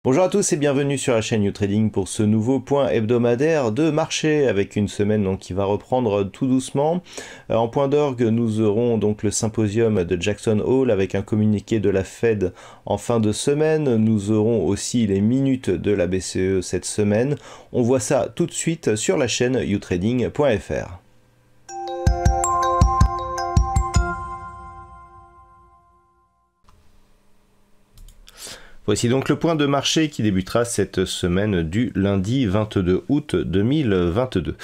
Bonjour à tous et bienvenue sur la chaîne YouTrading pour ce nouveau point hebdomadaire de marché avec une semaine donc qui va reprendre tout doucement. En point d'orgue, nous aurons donc le symposium de Jackson Hole avec un communiqué de la Fed en fin de semaine. Nous aurons aussi les minutes de la BCE cette semaine. On voit ça tout de suite sur la chaîne youtrading.fr. Voici donc le point de marché qui débutera cette semaine du lundi 22 août 2022.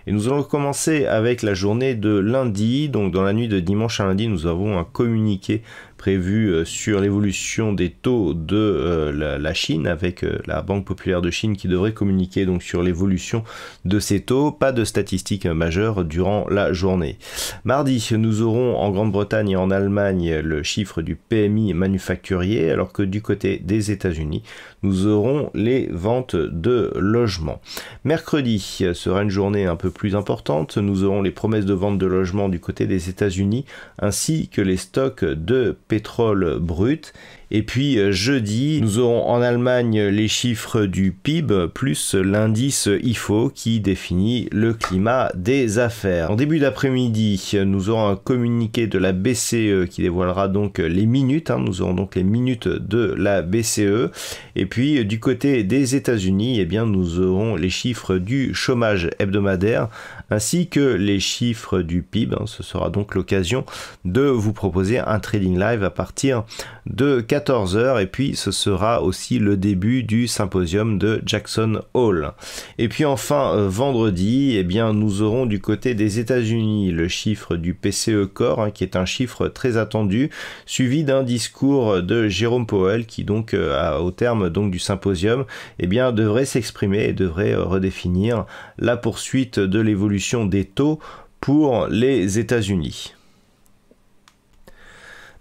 Et nous allons commencer avec la journée de lundi. Donc dans la nuit de dimanche à lundi, nous avons un communiqué prévu sur l'évolution des taux de la Chine avec la Banque populaire de Chine qui devrait communiquer donc sur l'évolution de ces taux. Pas de statistiques majeures durant la journée. Mardi, nous aurons en Grande-Bretagne et en Allemagne le chiffre du PMI manufacturier, alors que du côté des États-Unis, nous aurons les ventes de logements. Mercredi sera une journée un peu plus importante. Nous aurons les promesses de vente de logements du côté des États-Unis ainsi que les stocks de pétrole brut. Et puis jeudi, nous aurons en Allemagne les chiffres du PIB plus l'indice IFO qui définit le climat des affaires. En début d'après-midi, nous aurons un communiqué de la BCE qui dévoilera donc les minutes. Nous aurons donc les minutes de la BCE. Et puis du côté des États-Unis, eh bien, nous aurons les chiffres du chômage hebdomadaire ainsi que les chiffres du PIB. Ce sera donc l'occasion de vous proposer un trading live à partir de 14h et puis ce sera aussi le début du symposium de Jackson Hole. Et puis enfin vendredi, eh bien, nous aurons du côté des États-Unis le chiffre du PCE Core qui est un chiffre très attendu, suivi d'un discours de Jérôme Powell qui donc au terme donc du symposium, eh bien, devrait s'exprimer et devrait redéfinir la poursuite de l'évolution des taux pour les États-Unis.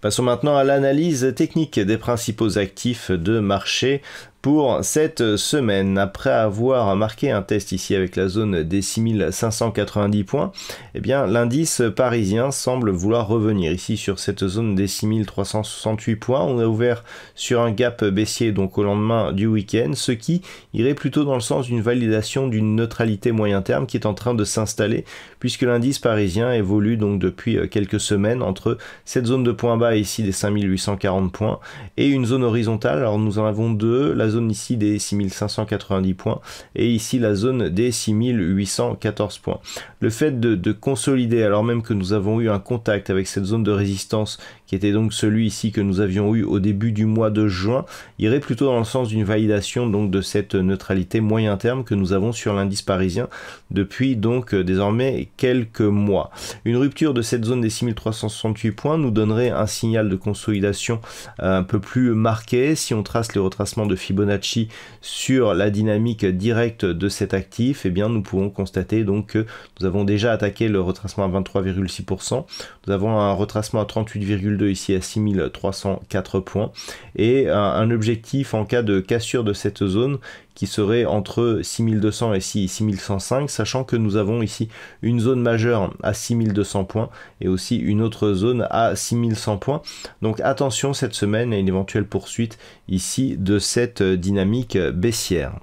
Passons maintenant à l'analyse technique des principaux actifs de marché pour cette semaine. Après avoir marqué un test ici avec la zone des 6590 points, eh bien l'indice parisien semble vouloir revenir ici sur cette zone des 6368 points. On a ouvert sur un gap baissier donc au lendemain du week-end, ce qui irait plutôt dans le sens d'une validation d'une neutralité moyen terme qui est en train de s'installer puisque l'indice parisien évolue donc depuis quelques semaines entre cette zone de point bas ici des 5840 points et une zone horizontale. Alors nous en avons deux, la zone ici des 6590 points et ici la zone des 6814 points. Le fait de consolider alors même que nous avons eu un contact avec cette zone de résistance qui était donc celui ici que nous avions eu au début du mois de juin, irait plutôt dans le sens d'une validation donc de cette neutralité moyen terme que nous avons sur l'indice parisien depuis donc désormais quelques mois. Une rupture de cette zone des 6368 points nous donnerait un signal de consolidation un peu plus marqué. Si on trace les retracements de Fibonacci sur la dynamique directe de cet actif, eh bien nous pouvons constater donc que nous avons déjà attaqué le retracement à 23,6%, nous avons un retracement à 38,2 ici à 6304 points et un objectif en cas de cassure de cette zone qui serait entre 6200 et 6105, sachant que nous avons ici une zone majeure à 6200 points et aussi une autre zone à 6100 points. Donc attention cette semaine à une éventuelle poursuite ici de cette dynamique baissière.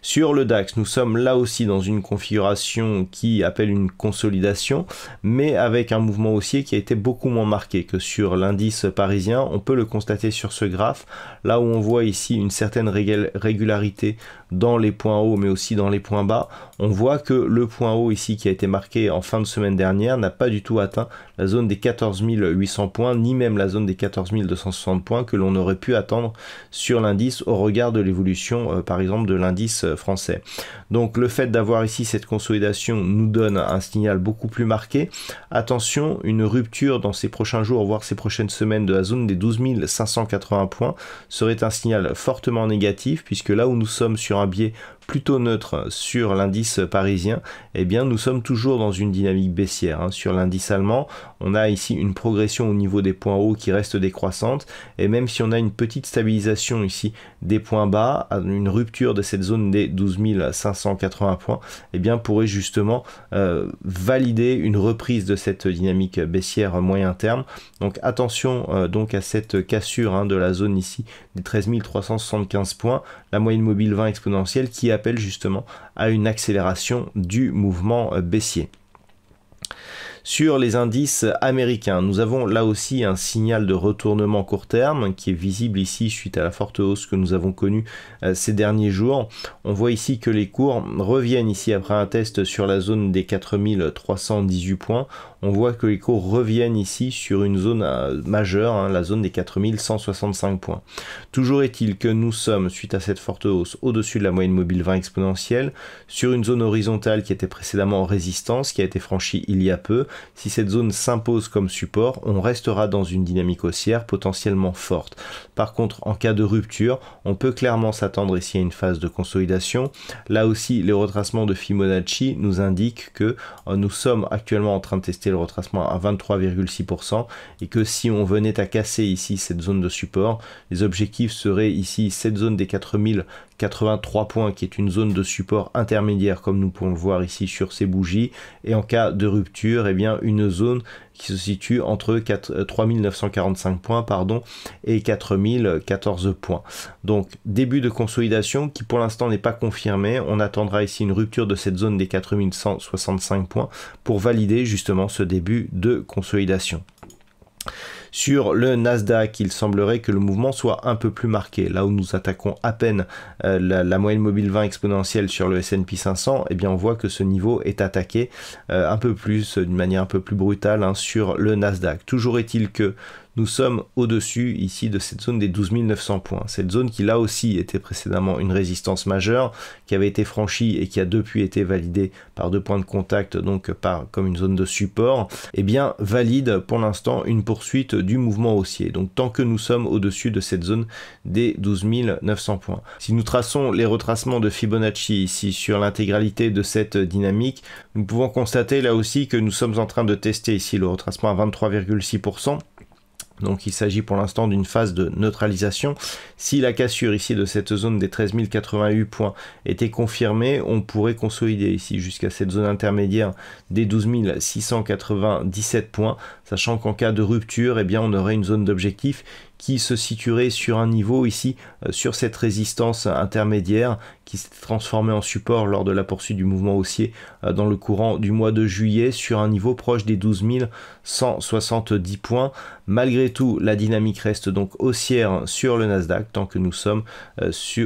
Sur le DAX, nous sommes là aussi dans une configuration qui appelle une consolidation, mais avec un mouvement haussier qui a été beaucoup moins marqué que sur l'indice parisien. On peut le constater sur ce graphe, là où on voit ici une certaine régularité dans les points hauts, mais aussi dans les points bas. On voit que le point haut ici qui a été marqué en fin de semaine dernière n'a pas du tout atteint la zone des 14 800 points, ni même la zone des 14 260 points que l'on aurait pu attendre sur l'indice au regard de l'évolution, par exemple, de l'indice français. Donc le fait d'avoir ici cette consolidation nous donne un signal beaucoup plus marqué. Attention, une rupture dans ces prochains jours, voire ces prochaines semaines de la zone des 12 580 points serait un signal fortement négatif puisque là où nous sommes sur un biais plutôt neutre sur l'indice parisien, eh bien nous sommes toujours dans une dynamique baissière. Sur l'indice allemand, on a ici une progression au niveau des points hauts qui reste décroissante et même si on a une petite stabilisation ici des points bas, une rupture de cette zone des les 12 580 points, eh bien pourrait justement valider une reprise de cette dynamique baissière moyen terme. Donc attention donc à cette cassure de la zone ici des 13 375 points, la moyenne mobile 20 exponentielle qui appelle justement à une accélération du mouvement baissier. Sur les indices américains, nous avons là aussi un signal de retournement court terme qui est visible ici suite à la forte hausse que nous avons connue ces derniers jours. On voit ici que les cours reviennent ici après un test sur la zone des 4318 points. On voit que les cours reviennent ici sur une zone majeure, la zone des 4165 points. Toujours est-il que nous sommes, suite à cette forte hausse, au-dessus de la moyenne mobile 20 exponentielle, sur une zone horizontale qui était précédemment en résistance, qui a été franchie il y a peu. Si cette zone s'impose comme support, on restera dans une dynamique haussière potentiellement forte. Par contre, en cas de rupture, on peut clairement s'attendre ici à une phase de consolidation. Là aussi, les retracements de Fibonacci nous indiquent que nous sommes actuellement en train de tester le retracement à 23,6% et que si on venait à casser ici cette zone de support, les objectifs seraient ici cette zone des 4083 points qui est une zone de support intermédiaire comme nous pouvons le voir ici sur ces bougies, et en cas de rupture, eh bien une zone qui se situe entre 3945 points et 4014 points. Donc début de consolidation qui pour l'instant n'est pas confirmé. On attendra ici une rupture de cette zone des 4165 points pour valider justement ce début de consolidation. Sur le Nasdaq, il semblerait que le mouvement soit un peu plus marqué. Là où nous attaquons à peine la moyenne mobile 20 exponentielle sur le S&P 500, eh bien on voit que ce niveau est attaqué un peu plus, d'une manière un peu plus brutale sur le Nasdaq. Toujours est-il que nous sommes au-dessus ici de cette zone des 12 900 points. Cette zone qui là aussi était précédemment une résistance majeure, qui avait été franchie et qui a depuis été validée par deux points de contact, donc comme une zone de support, eh bien valide pour l'instant une poursuite du mouvement haussier. Donc tant que nous sommes au-dessus de cette zone des 12 900 points. Si nous traçons les retracements de Fibonacci ici sur l'intégralité de cette dynamique, nous pouvons constater là aussi que nous sommes en train de tester ici le retracement à 23,6%. Donc il s'agit pour l'instant d'une phase de neutralisation. Si la cassure ici de cette zone des 13 088 points était confirmée, on pourrait consolider ici jusqu'à cette zone intermédiaire des 12 697 points, sachant qu'en cas de rupture, eh bien, on aurait une zone d'objectif qui se situerait sur un niveau ici, sur cette résistance intermédiaire qui s'est transformée en support lors de la poursuite du mouvement haussier dans le courant du mois de juillet, sur un niveau proche des 12 170 points. Malgré tout, la dynamique reste donc haussière sur le Nasdaq tant que nous sommes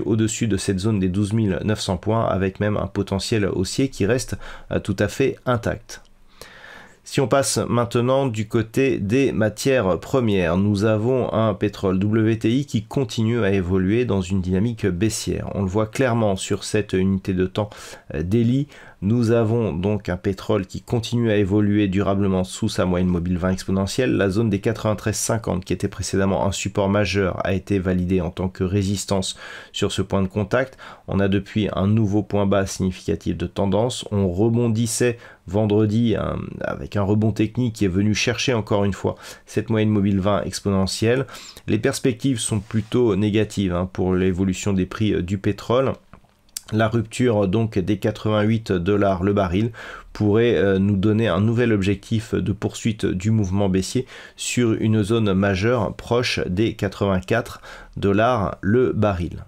au-dessus de cette zone des 12 900 points, avec même un potentiel haussier qui reste tout à fait intact. Si on passe maintenant du côté des matières premières, nous avons un pétrole WTI qui continue à évoluer dans une dynamique baissière. On le voit clairement sur cette unité de temps daily. Nous avons donc un pétrole qui continue à évoluer durablement sous sa moyenne mobile 20 exponentielle. La zone des 93,50 qui était précédemment un support majeur a été validée en tant que résistance sur ce point de contact. On a depuis un nouveau point bas significatif de tendance. On rebondissait vendredi avec un rebond technique qui est venu chercher encore une fois cette moyenne mobile 20 exponentielle. Les perspectives sont plutôt négatives pour l'évolution des prix du pétrole. La rupture donc des 88 $ le baril pourrait nous donner un nouvel objectif de poursuite du mouvement baissier sur une zone majeure proche des 84 $ le baril.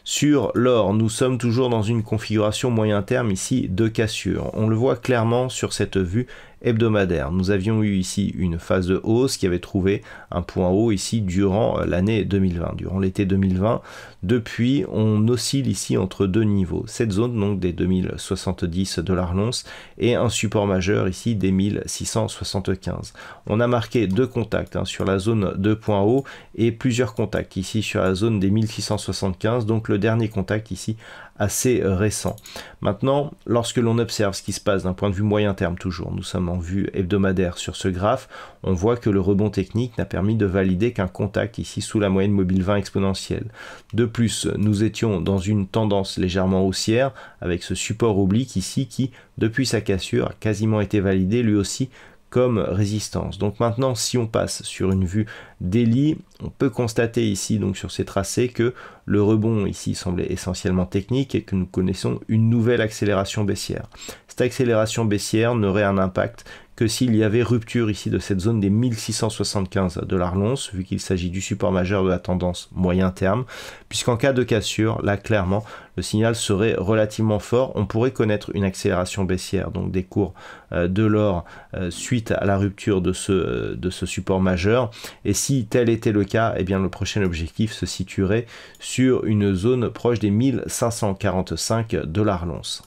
Sur l'or, nous sommes toujours dans une configuration moyen terme ici de cassure. On le voit clairement sur cette vue hebdomadaire. Nous avions eu ici une phase de hausse qui avait trouvé un point haut ici durant l'année 2020, durant l'été 2020. Depuis, on oscille ici entre deux niveaux. Cette zone donc des 2070 $ l'once et un support majeur ici des 1675. On a marqué deux contacts sur la zone de point haut et plusieurs contacts ici sur la zone des 1675. Donc le dernier contact ici assez récent. Maintenant, lorsque l'on observe ce qui se passe d'un point de vue moyen terme toujours, nous sommes en vue hebdomadaire sur ce graphe, on voit que le rebond technique n'a permis de valider qu'un contact ici sous la moyenne mobile 20 exponentielle. De plus, nous étions dans une tendance légèrement haussière avec ce support oblique ici qui, depuis sa cassure, a quasiment été validé lui aussi comme résistance. Donc maintenant, si on passe sur une vue daily, on peut constater ici donc sur ces tracés que le rebond ici semblait essentiellement technique et que nous connaissons une nouvelle accélération baissière. Cette accélération baissière n'aurait un impact que s'il y avait rupture ici de cette zone des 1675 $ l'once, vu qu'il s'agit du support majeur de la tendance moyen terme, puisqu'en cas de cassure, là clairement, le signal serait relativement fort. On pourrait connaître une accélération baissière, donc des cours de l'or suite à la rupture de ce support majeur. Et si tel était le cas, eh bien le prochain objectif se situerait sur une zone proche des 1545 $ l'once.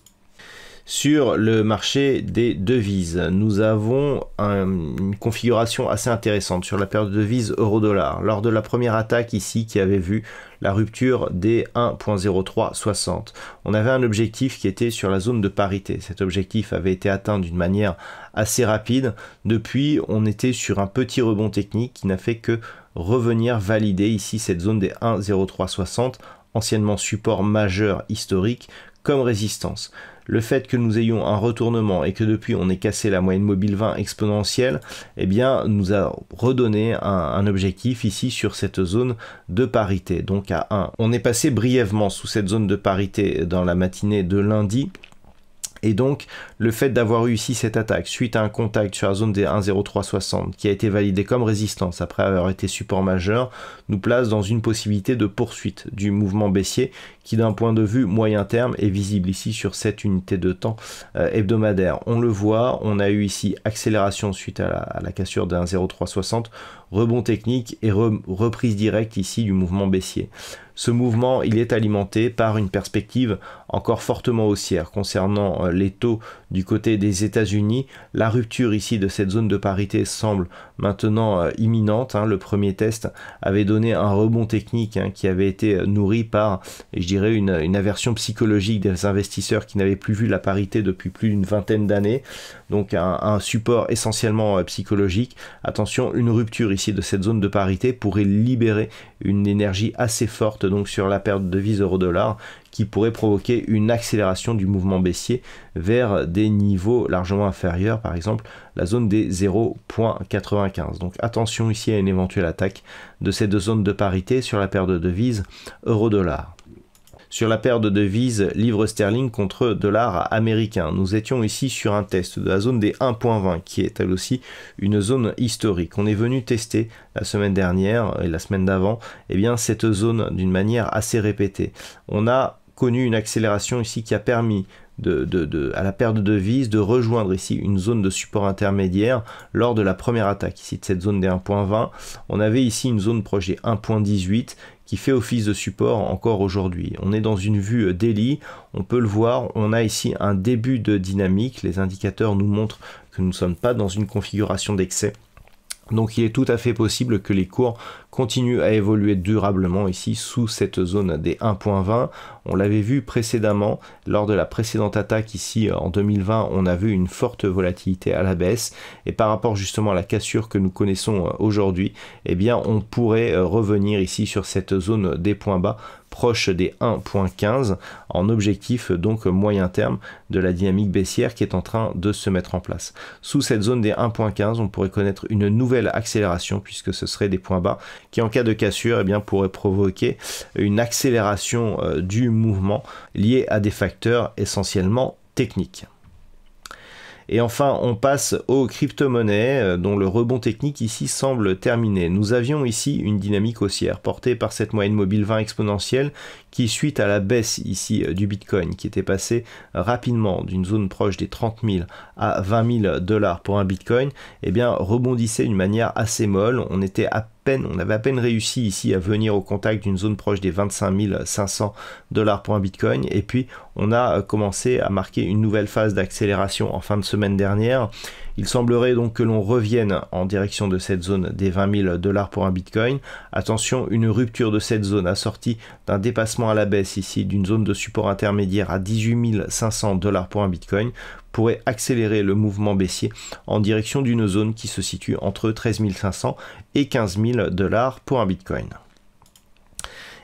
Sur le marché des devises, nous avons une configuration assez intéressante sur la paire de devises euro-dollar. Lors de la première attaque ici qui avait vu la rupture des 1.0360, on avait un objectif qui était sur la zone de parité. Cet objectif avait été atteint d'une manière assez rapide. Depuis, on était sur un petit rebond technique qui n'a fait que revenir valider ici cette zone des 1.0360, anciennement support majeur historique, comme résistance. Le fait que nous ayons un retournement et que depuis on ait cassé la moyenne mobile 20 exponentielle, eh bien nous a redonné un objectif ici sur cette zone de parité, donc à 1. On est passé brièvement sous cette zone de parité dans la matinée de lundi. Et donc, le fait d'avoir eu ici cette attaque suite à un contact sur la zone des 1.0360 qui a été validé comme résistance après avoir été support majeur, nous place dans une possibilité de poursuite du mouvement baissier qui d'un point de vue moyen terme est visible ici sur cette unité de temps hebdomadaire. On le voit, on a eu ici accélération suite à la cassure des 1.0360, rebond technique et reprise directe ici du mouvement baissier. Ce mouvement, il est alimenté par une perspective encore fortement haussière concernant les taux du côté des États-Unis. La rupture ici de cette zone de parité semble maintenant imminente. Le premier test avait donné un rebond technique qui avait été nourri par, je dirais, une aversion psychologique des investisseurs qui n'avaient plus vu la parité depuis plus d'une vingtaine d'années. Donc un support essentiellement psychologique. Attention, une rupture ici de cette zone de parité pourrait libérer une énergie assez forte donc sur la paire de devises euro-dollar qui pourrait provoquer une accélération du mouvement baissier vers des niveaux largement inférieurs, par exemple la zone des 0.95. Donc attention ici à une éventuelle attaque de cette zone de parité sur la paire de devises euro-dollar. Sur la paire de devises livre sterling contre dollar américain, nous étions ici sur un test de la zone des 1.20 qui est elle aussi une zone historique. On est venu tester la semaine dernière et la semaine d'avant cette zone d'une manière assez répétée. On a connu une accélération ici qui a permis à la paire de devises de rejoindre ici une zone de support intermédiaire lors de la première attaque ici de cette zone des 1.20. On avait ici une zone proche des 1.18 qui fait office de support encore aujourd'hui. On est dans une vue daily, on peut le voir, on a ici un début de dynamique, les indicateurs nous montrent que nous ne sommes pas dans une configuration d'excès. Donc il est tout à fait possible que les cours continuent à évoluer durablement ici sous cette zone des 1.20. On l'avait vu précédemment lors de la précédente attaque ici en 2020, on a vu une forte volatilité à la baisse et par rapport justement à la cassure que nous connaissons aujourd'hui, on pourrait revenir ici sur cette zone des points bas proche des 1.15 en objectif donc moyen terme de la dynamique baissière qui est en train de se mettre en place. Sous cette zone des 1.15, on pourrait connaître une nouvelle accélération puisque ce serait des points bas qui en cas de cassure pourraient provoquer une accélération du mouvement lié à des facteurs essentiellement techniques. Et enfin, on passe aux crypto-monnaies dont le rebond technique ici semble terminé. Nous avions ici une dynamique haussière portée par cette moyenne mobile 20 exponentielle qui, suite à la baisse ici du Bitcoin qui était passé rapidement d'une zone proche des 30 000 à 20 000 $ pour un Bitcoin, rebondissait d'une manière assez molle. On avait à peine réussi ici à venir au contact d'une zone proche des 25 500 $ pour un Bitcoin et puis on a commencé à marquer une nouvelle phase d'accélération en fin de semaine dernière. Il semblerait donc que l'on revienne en direction de cette zone des 20 000 $ pour un Bitcoin. Attention, une rupture de cette zone assortie d'un dépassement à la baisse ici d'une zone de support intermédiaire à 18 500 $ pour un Bitcoin pourrait accélérer le mouvement baissier en direction d'une zone qui se situe entre 13 500 et 15 000 $ pour un Bitcoin.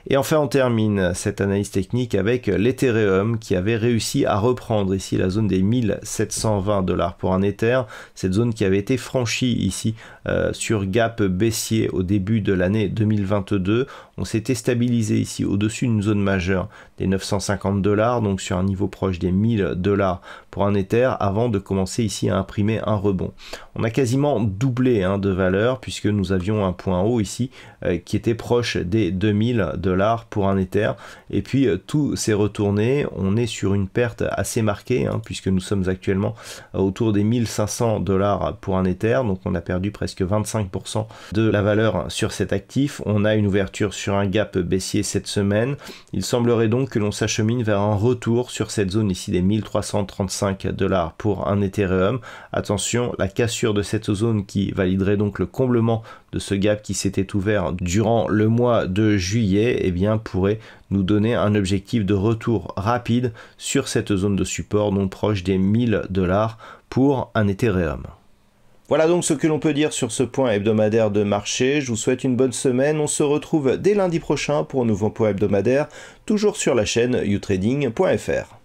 Et enfin, on termine cette analyse technique avec l'Ethereum qui avait réussi à reprendre ici la zone des 1720 $ pour un Ether, cette zone qui avait été franchie ici sur gap baissier au début de l'année 2022. On s'était stabilisé ici au-dessus d'une zone majeure des 950 $, donc sur un niveau proche des 1000 $ pour un Ether, avant de commencer ici à imprimer un rebond. On a quasiment doublé de valeur puisque nous avions un point haut ici qui était proche des 2000 $ pour un Ether, et puis tout s'est retourné. On est sur une perte assez marquée puisque nous sommes actuellement autour des 1500 $ pour un Ether, donc on a perdu presque 25% de la valeur sur cet actif. On a une ouverture sur un gap baissier cette semaine. Il semblerait donc que l'on s'achemine vers un retour sur cette zone ici des 1335 $ pour un Ethereum. Attention, la cassure de cette zone qui validerait donc le comblement de ce gap qui s'était ouvert durant le mois de juillet, eh bien pourrait nous donner un objectif de retour rapide sur cette zone de support non proche des 1000 $ pour un Ethereum. Voilà donc ce que l'on peut dire sur ce point hebdomadaire de marché. Je vous souhaite une bonne semaine. On se retrouve dès lundi prochain pour un nouveau point hebdomadaire, toujours sur la chaîne youtrading.fr.